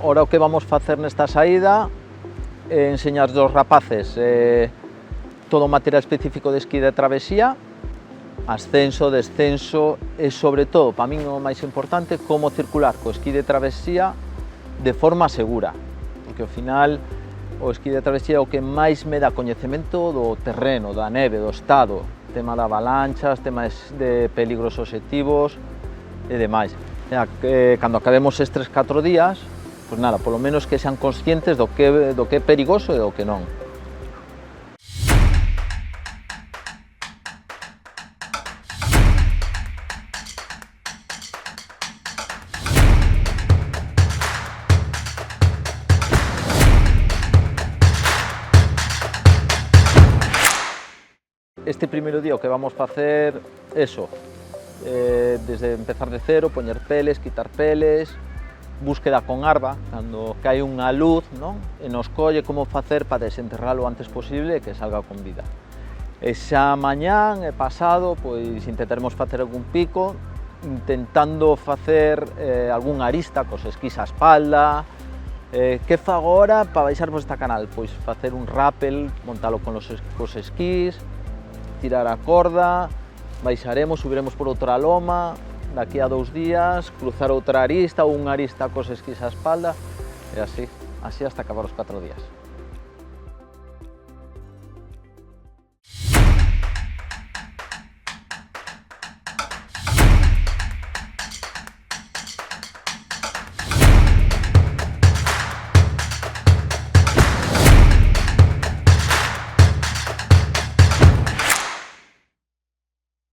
Ora o que vamos facer nesta saída é enseñar aos rapaces todo o material específico de esquí de travesía, ascenso, descenso e, sobre todo, para min o máis importante, como circular co esquí de travesía de forma segura, porque ao final o esquí de travesía é o que máis me dá coñecemento do terreno, da neve, do estado, tema de avalanchas, temas de peligros obxectivos e demais. Cando acabemos estes 4 días, pois nada, polo menos que sean conscientes do que é perigoso e do que non. Este primeiro día o que vamos facer eso, desde empezar de cero, poñer peles, quitar peles, búsqueda con arba, cando cae unha luz, non? E nos colle como facer para desenterralo o antes posible e que salga con vida. E xa mañán e pasado, pois intentaremos facer algún pico, intentando facer algunha arista cos esquís á espalda. Que fago agora para baixarmos esta canal? Pois facer un rappel, montalo cos esquís, tirar a corda, baixaremos, subiremos por outra loma, daqui a 2 días, cruzar outra arista ou unha arista cos esquís á espalda, e así hasta acabar os 4 días.